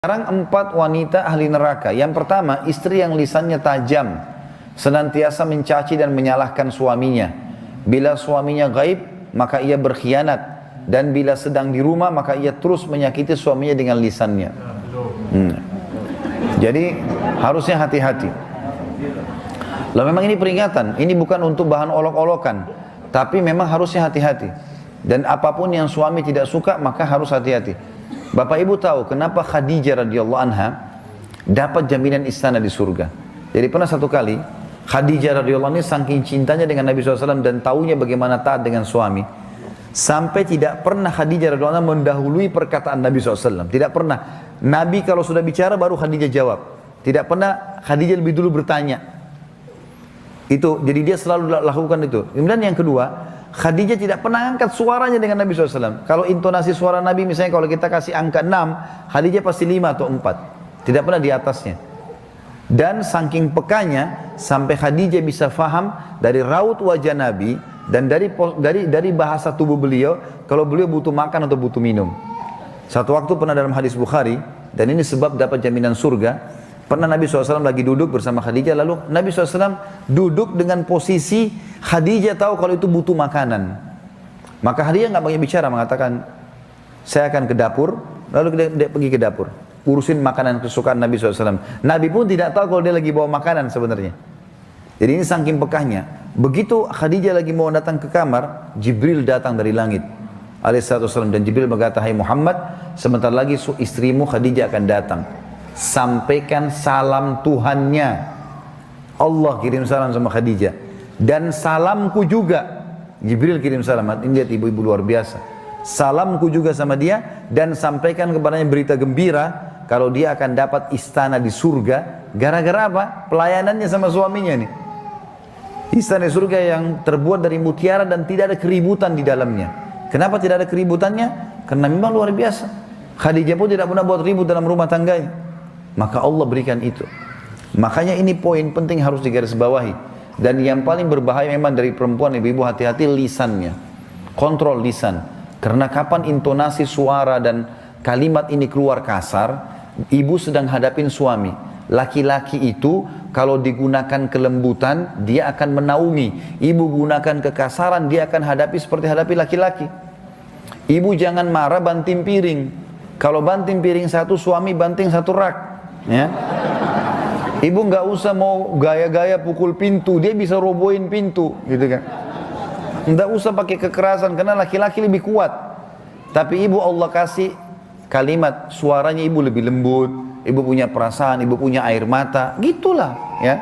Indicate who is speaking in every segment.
Speaker 1: Sekarang 4 wanita ahli neraka. Yang pertama, istri yang lisannya tajam, senantiasa mencaci dan menyalahkan suaminya. Bila suaminya gaib, maka ia berkhianat. Dan bila sedang di rumah, maka ia terus menyakiti suaminya dengan lisannya. Jadi harusnya hati-hati. Lalu memang ini peringatan, ini bukan untuk bahan olok-olokan, tapi memang harusnya hati-hati. Dan apapun yang suami tidak suka, maka harus hati-hati. Bapak Ibu tahu kenapa Khadijah radhiyallahu anha dapat jaminan istana di surga. Jadi pernah satu kali Khadijah radhiyallahu anha saking cintanya dengan Nabi SAW dan taunya bagaimana taat dengan suami, sampai tidak pernah Khadijah radhiyallahu anha mendahului perkataan Nabi SAW. Tidak pernah. Nabi kalau sudah bicara baru Khadijah jawab. Tidak pernah Khadijah lebih dulu bertanya. Itu jadi dia selalu lakukan itu. Kemudian yang kedua, Khadijah tidak pernah angkat suaranya dengan Nabi SAW. Kalau intonasi suara Nabi misalnya kalau kita kasih angka 6, Khadijah pasti 5 atau 4. Tidak pernah di atasnya. Dan saking pekanya sampai Khadijah bisa faham dari raut wajah Nabi dan dari bahasa tubuh beliau kalau beliau butuh makan atau butuh minum. Satu waktu pernah dalam hadis Bukhari, dan ini sebab dapat jaminan surga. Pernah Nabi SAW lagi duduk bersama Khadijah, lalu Nabi SAW duduk dengan posisi Khadijah tahu kalau itu butuh makanan. Maka Khadijah nggak banyak bicara, mengatakan, saya akan ke dapur, lalu dia pergi ke dapur, urusin makanan kesukaan Nabi SAW. Nabi pun tidak tahu kalau dia lagi bawa makanan sebenarnya. Jadi ini saking pekahnya. Begitu Khadijah lagi mau datang ke kamar, Jibril datang dari langit alaihissalam, dan Jibril berkata, hai Muhammad, sebentar lagi istrimu Khadijah akan datang. Sampaikan salam Tuhannya. Allah kirim salam sama Khadijah. Dan salamku juga. Jibril kirim salam. Ini lihat ibu-ibu luar biasa. Salamku juga sama dia. Dan sampaikan kepadanya berita gembira. Kalau dia akan dapat istana di surga. Gara-gara apa? Pelayanannya sama suaminya nih. Istana di surga yang terbuat dari mutiara dan tidak ada keributan di dalamnya. Kenapa tidak ada keributannya? Karena memang luar biasa. Khadijah pun tidak pernah buat ribut dalam rumah tangganya. Maka Allah berikan itu. Makanya ini poin penting harus digarisbawahi. Dan yang paling berbahaya memang dari perempuan, ibu-ibu hati-hati lisannya. Kontrol lisan. Karena kapan intonasi suara dan kalimat ini keluar kasar, ibu sedang hadapin suami. Laki-laki itu kalau digunakan kelembutan, dia akan menaungi. Ibu gunakan kekasaran, dia akan hadapi seperti hadapi laki-laki. Ibu jangan marah banting piring. Kalau banting piring satu, suami banting satu rak. Ya. Ibu nggak usah mau gaya-gaya pukul pintu, dia bisa robohin pintu, gitu kan. Nggak usah pakai kekerasan karena laki-laki lebih kuat. Tapi ibu Allah kasih kalimat, suaranya ibu lebih lembut, ibu punya perasaan, ibu punya air mata, gitulah, ya.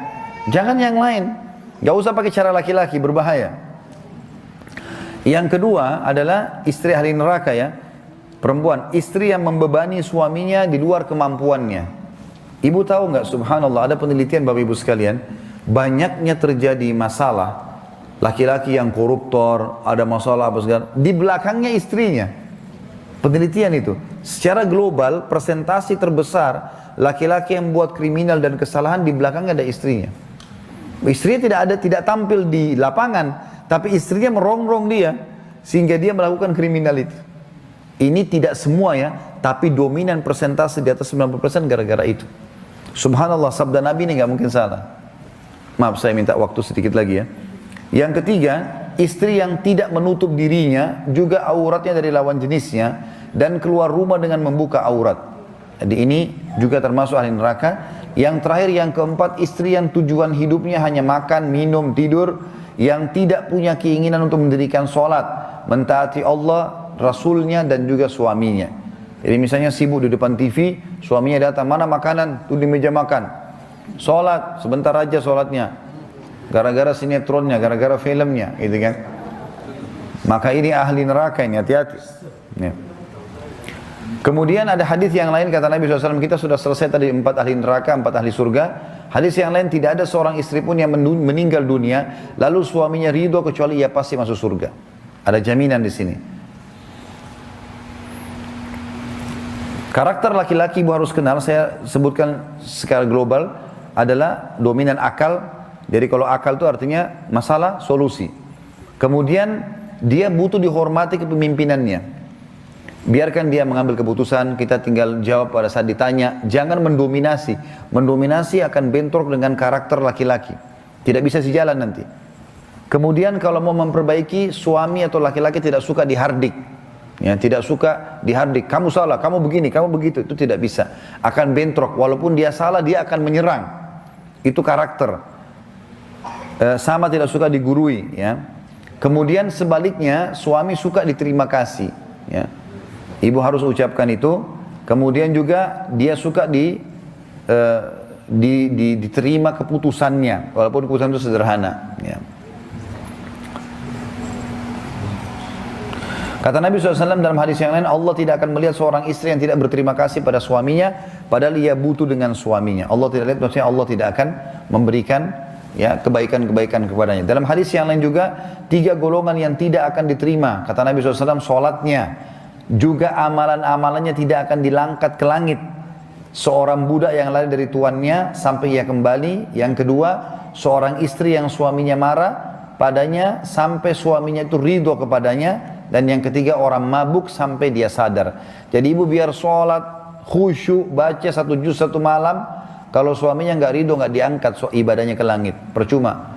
Speaker 1: Jangan yang lain. Nggak usah pakai cara laki-laki, berbahaya. Yang kedua adalah istri ahli neraka, ya. Perempuan, istri yang membebani suaminya di luar kemampuannya. Ibu tahu nggak, subhanallah, ada penelitian Bapak Ibu sekalian, banyaknya terjadi masalah, laki-laki yang koruptor, ada masalah apa segala, di belakangnya istrinya. Penelitian itu, secara global, presentasi terbesar, laki-laki yang buat kriminal dan kesalahan, di belakangnya ada istrinya. Istrinya tidak tampil di lapangan, tapi istrinya merongrong dia, sehingga dia melakukan kriminal itu. Ini tidak semua ya, tapi dominan persentase di atas 90% gara-gara itu. Subhanallah, sabda Nabi ini nggak mungkin salah. Maaf, saya minta waktu sedikit lagi ya. Yang ketiga, istri yang tidak menutup dirinya, juga auratnya dari lawan jenisnya, dan keluar rumah dengan membuka aurat. Jadi ini juga termasuk ahli neraka. Yang terakhir, yang keempat, istri yang tujuan hidupnya hanya makan, minum, tidur, yang tidak punya keinginan untuk mendirikan sholat, mentaati Allah, Rasulnya, dan juga suaminya. Jadi misalnya sibuk di depan TV, suaminya datang, mana makanan? Tuh di meja makan. Sholat, sebentar aja sholatnya. Gara-gara sinetronnya, gara-gara filmnya, gitu kan. Maka ini ahli neraka ini, hati-hati. Ya. Kemudian ada hadis yang lain, kata Nabi SAW, kita sudah selesai tadi 4 ahli neraka, 4 ahli surga. Hadis yang lain, tidak ada seorang istri pun yang meninggal dunia, lalu suaminya ridho kecuali ia pasti masuk surga. Ada jaminan di sini. Karakter laki-laki ibu harus kenal, saya sebutkan secara global, adalah dominan akal. Jadi kalau akal itu artinya masalah, solusi. Kemudian dia butuh dihormati kepemimpinannya. Biarkan dia mengambil keputusan, kita tinggal jawab pada saat ditanya. Jangan mendominasi. Mendominasi akan bentrok dengan karakter laki-laki. Tidak bisa sejalan nanti. Kemudian kalau mau memperbaiki, suami atau laki-laki tidak suka dihardik. Ya, tidak suka dihardik. Kamu salah, kamu begini, kamu begitu. Itu tidak bisa. Akan bentrok. Walaupun dia salah, dia akan menyerang. Itu karakter. Sama tidak suka digurui. Ya. Kemudian sebaliknya, suami suka diterima kasih. Ya. Ibu harus ucapkan itu. Kemudian juga dia suka diterima keputusannya, walaupun keputusan itu sederhana. Ya. Kata Nabi SAW dalam hadis yang lain, Allah tidak akan melihat seorang istri yang tidak berterima kasih pada suaminya, padahal ia butuh dengan suaminya. Allah tidak lihat, maksudnya Allah tidak akan memberikan ya kebaikan-kebaikan kepadanya. Dalam hadis yang lain juga, 3 golongan yang tidak akan diterima. Kata Nabi SAW, sholatnya, juga amalan-amalannya tidak akan dilangkat ke langit. Seorang budak yang lari dari tuannya sampai ia kembali. Yang kedua, seorang istri yang suaminya marah padanya sampai suaminya itu ridho kepadanya. Dan yang ketiga, orang mabuk sampai dia sadar. Jadi ibu biar sholat, khusyuk, baca 1 juz 1 malam, kalau suaminya nggak ridho, nggak diangkat ibadahnya ke langit, percuma.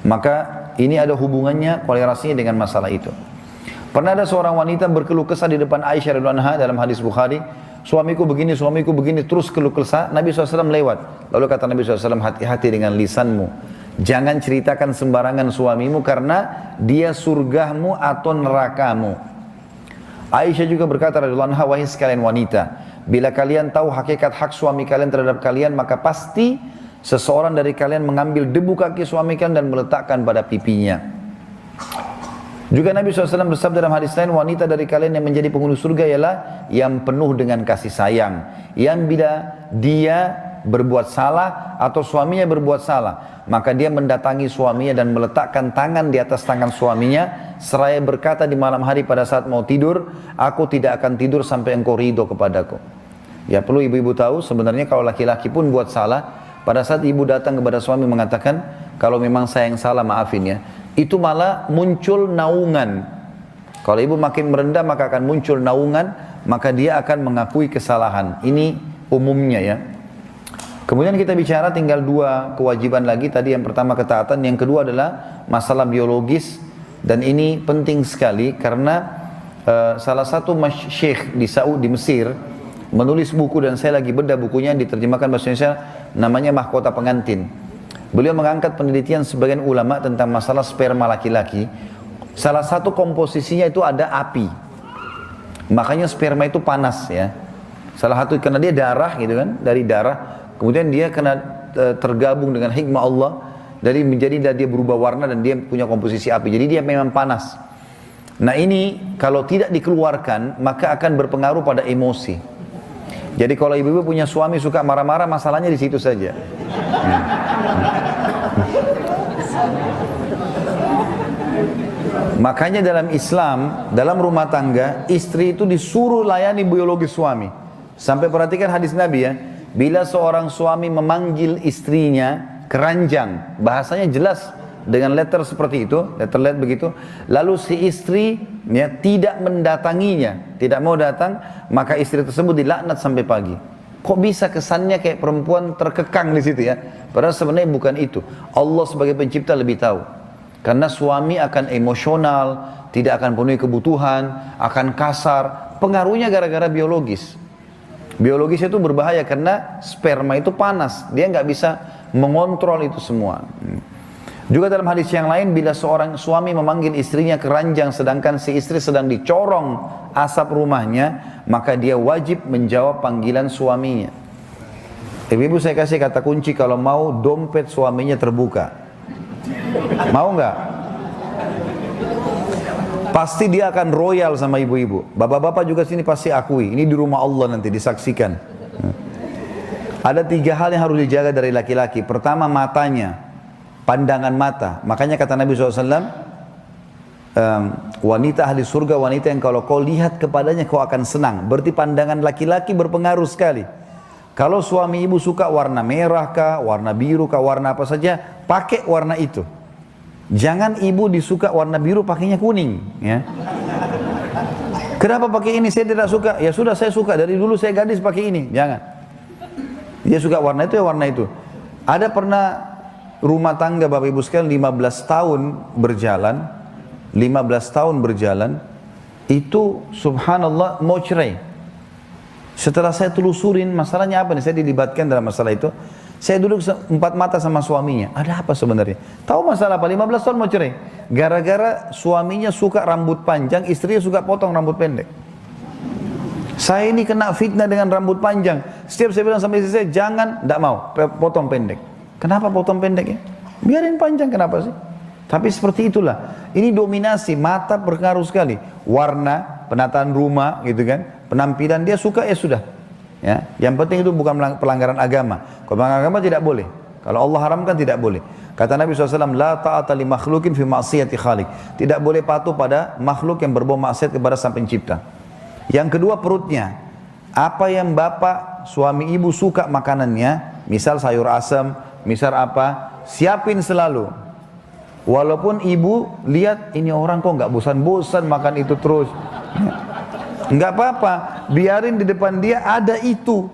Speaker 1: Maka ini ada hubungannya, kolerasinya dengan masalah itu. Pernah ada seorang wanita berkeluh kesah di depan Aisyah radhiyallahu anha dalam hadis Bukhari. Suamiku begini, terus keluh kesah. Nabi SAW lewat. Lalu kata Nabi SAW, hati-hati dengan lisanmu. Jangan ceritakan sembarangan suamimu karena dia surgamu atau nerakamu. Aisyah juga berkata radhiyallahu anha, wahai sekalian wanita, bila kalian tahu hakikat hak suami kalian terhadap kalian, maka pasti seseorang dari kalian mengambil debu kaki suami kalian dan meletakkan pada pipinya. Juga Nabi SAW bersabda dalam hadis lain, wanita dari kalian yang menjadi penghuni surga ialah yang penuh dengan kasih sayang. Yang bila dia berbuat salah atau suaminya berbuat salah, maka dia mendatangi suaminya dan meletakkan tangan di atas tangan suaminya, seraya berkata di malam hari pada saat mau tidur, aku tidak akan tidur sampai engkau ridho kepadaku. Ya perlu ibu-ibu tahu, sebenarnya kalau laki-laki pun buat salah, pada saat ibu datang kepada suami mengatakan, kalau memang saya yang salah maafin ya, itu malah muncul naungan. Kalau ibu makin merendah maka akan muncul naungan, maka dia akan mengakui kesalahan. Ini umumnya ya. Kemudian kita bicara tinggal 2 kewajiban lagi. Tadi yang pertama ketaatan, yang kedua adalah masalah biologis. Dan ini penting sekali karena salah satu syekh di Saudi, di Mesir, menulis buku dan saya lagi bedah bukunya, diterjemahkan bahasa Indonesia, namanya Mahkota Pengantin. Beliau mengangkat penelitian sebagian ulama tentang masalah sperma laki-laki. Salah satu komposisinya itu ada api. Makanya sperma itu panas ya. Salah satu karena dia darah gitu kan, dari darah. Kemudian dia kena tergabung dengan hikmah Allah, dari menjadi dia berubah warna dan dia punya komposisi api. Jadi dia memang panas. Nah ini kalau tidak dikeluarkan maka akan berpengaruh pada emosi. Jadi kalau ibu-ibu punya suami suka marah-marah, masalahnya di situ saja. Makanya dalam Islam, dalam rumah tangga, istri itu disuruh layani biologi suami. Sampai perhatikan hadis Nabi ya, bila seorang suami memanggil istrinya keranjang, bahasanya jelas dengan letter seperti itu, letter begitu, lalu si istri ya tidak mendatanginya, tidak mau datang, maka istri tersebut dilaknat sampai pagi. Kok bisa kesannya kayak perempuan terkekang di situ ya? Padahal sebenarnya bukan itu. Allah sebagai pencipta lebih tahu. Karena suami akan emosional, tidak akan penuhi kebutuhan, akan kasar. Pengaruhnya gara-gara biologis. Biologis itu berbahaya karena sperma itu panas. Dia nggak bisa mengontrol itu semua. Juga dalam hadis yang lain, bila seorang suami memanggil istrinya keranjang sedangkan si istri sedang dicorong asap rumahnya, maka dia wajib menjawab panggilan suaminya. Ibu-ibu saya kasih kata kunci kalau mau dompet suaminya terbuka. Mau nggak? Pasti dia akan royal sama ibu-ibu. Bapak-bapak juga sini pasti akui. Ini di rumah Allah nanti disaksikan. Ada 3 hal yang harus dijaga dari laki-laki. Pertama matanya, pandangan mata. Makanya kata Nabi SAW, wanita ahli surga, wanita yang kalau kau lihat kepadanya kau akan senang. Berarti pandangan laki-laki berpengaruh sekali. Kalau suami ibu suka warna merah kah, warna biru kah, warna apa saja, pakai warna itu. Jangan ibu disuka warna biru pakainya kuning ya. Kenapa pakai ini? Saya tidak suka. Ya sudah, saya suka. Dari dulu saya gadis pakai ini. Jangan. Dia suka warna itu, ya warna itu. Ada pernah rumah tangga Bapak Ibu sekalian 15 tahun berjalan, 15 tahun berjalan, itu subhanallah mau cerai. Setelah saya telusurin masalahnya apa nih, saya dilibatkan dalam masalah itu. Saya duduk empat mata sama suaminya. Ada apa sebenarnya? Tahu masalah apa? 15 tahun mau cerai. Gara-gara suaminya suka rambut panjang, istrinya suka potong rambut pendek. Saya ini kena fitnah dengan rambut panjang. Setiap saya bilang sama istri saya, jangan, tidak mau, potong pendek. Kenapa potong pendek ya? Biarin panjang, kenapa sih? Tapi seperti itulah. Ini dominasi, mata berpengaruh sekali. Warna, penataan rumah, gitu kan. Penampilan dia suka, ya sudah. Ya, yang penting itu bukan pelanggaran agama. Kalau pelanggaran agama tidak boleh. Kalau Allah haramkan tidak boleh. Kata Nabi SAW, la ta'ata li makhlukin fi ma'siyati khaliq. Tidak boleh patuh pada makhluk yang berbau maksiat kepada sang pencipta. Yang kedua, perutnya. Apa yang bapak, suami ibu suka makanannya, misal sayur asam, misal apa, siapin selalu. Walaupun ibu lihat ini orang kok nggak bosan-bosan makan itu terus, nggak apa-apa, biarin di depan dia ada itu,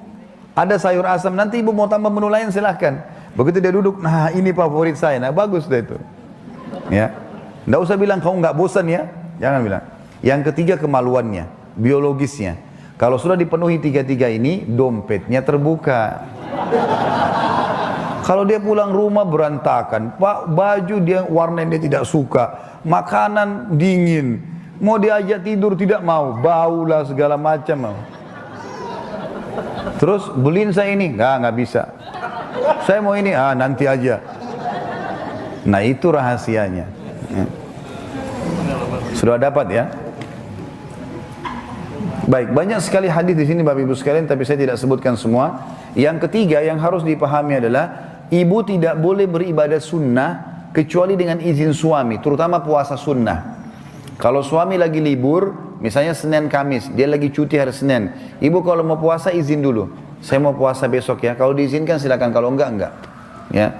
Speaker 1: ada sayur asam. Nanti ibu mau tambah menu lain silahkan. Begitu dia duduk, nah ini favorit saya, nah bagus deh itu. Ya, nggak usah bilang kamu nggak bosan ya, jangan bilang. Yang ketiga, kemaluannya, biologisnya. Kalau sudah dipenuhi tiga-tiga ini, dompetnya terbuka. Kalau dia pulang rumah berantakan, Pak, baju dia warna yang dia tidak suka, makanan dingin, mau diajak tidur tidak mau, bau lah segala macam. Terus beliin saya ini, nggak bisa. Saya mau ini, nanti aja. Nah itu rahasianya. Sudah dapat ya? Baik, banyak sekali hadis di sini Bapak Ibu sekalian, tapi saya tidak sebutkan semua. Yang ketiga yang harus dipahami adalah ibu tidak boleh beribadah sunnah kecuali dengan izin suami, terutama puasa sunnah. Kalau suami lagi libur, misalnya Senin Kamis, dia lagi cuti hari Senin, ibu kalau mau puasa izin dulu, saya mau puasa besok ya. Kalau diizinkan silakan, kalau enggak. Ya,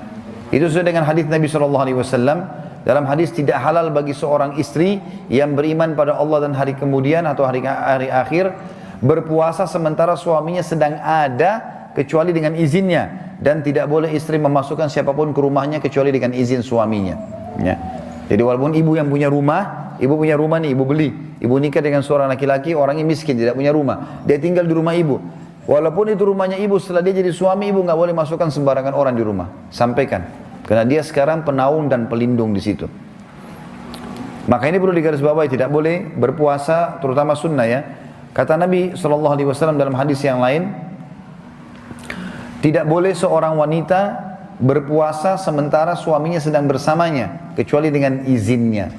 Speaker 1: itu sesuai dengan hadis Nabi SAW. Dalam hadis, tidak halal bagi seorang istri yang beriman pada Allah dan hari kemudian atau hari akhir berpuasa sementara suaminya sedang ada kecuali dengan izinnya, dan tidak boleh istri memasukkan siapapun ke rumahnya kecuali dengan izin suaminya. Ya. Jadi walaupun ibu yang punya rumah, ibu punya rumah nih, ibu beli, ibu nikah dengan seorang laki-laki, orangnya miskin, tidak punya rumah, dia tinggal di rumah ibu. Walaupun itu rumahnya ibu, setelah dia jadi suami, ibu nggak boleh masukkan sembarangan orang di rumah. Sampaikan. Karena dia sekarang penaung dan pelindung di situ. Maka ini perlu digarisbawahi, tidak boleh berpuasa, terutama sunnah ya. Kata Nabi SAW dalam hadis yang lain, tidak boleh seorang wanita berpuasa sementara suaminya sedang bersamanya, kecuali dengan izinnya.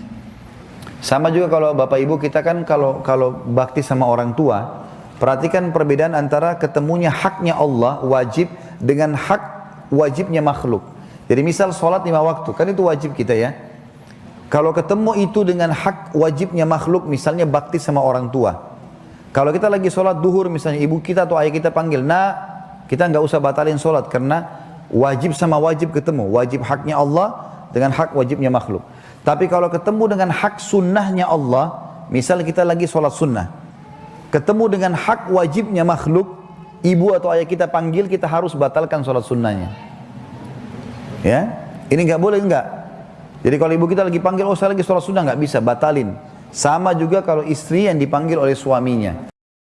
Speaker 1: Sama juga kalau bapak ibu kita kan kalau bakti sama orang tua, perhatikan perbedaan antara ketemunya haknya Allah wajib dengan hak wajibnya makhluk. Jadi misal sholat 5 waktu, kan itu wajib kita ya. Kalau ketemu itu dengan hak wajibnya makhluk, misalnya bakti sama orang tua. Kalau kita lagi sholat duhur misalnya, ibu kita atau ayah kita panggil, nah kita nggak usah batalin sholat, karena wajib sama wajib ketemu. Wajib haknya Allah dengan hak wajibnya makhluk. Tapi kalau ketemu dengan hak sunnahnya Allah, misal kita lagi sholat sunnah, ketemu dengan hak wajibnya makhluk, ibu atau ayah kita panggil, kita harus batalkan sholat sunnahnya. Ya, ini nggak boleh enggak. Jadi kalau ibu kita lagi panggil, oh saya lagi sholat sunnah, nggak bisa, batalin. Sama juga kalau istri yang dipanggil oleh suaminya.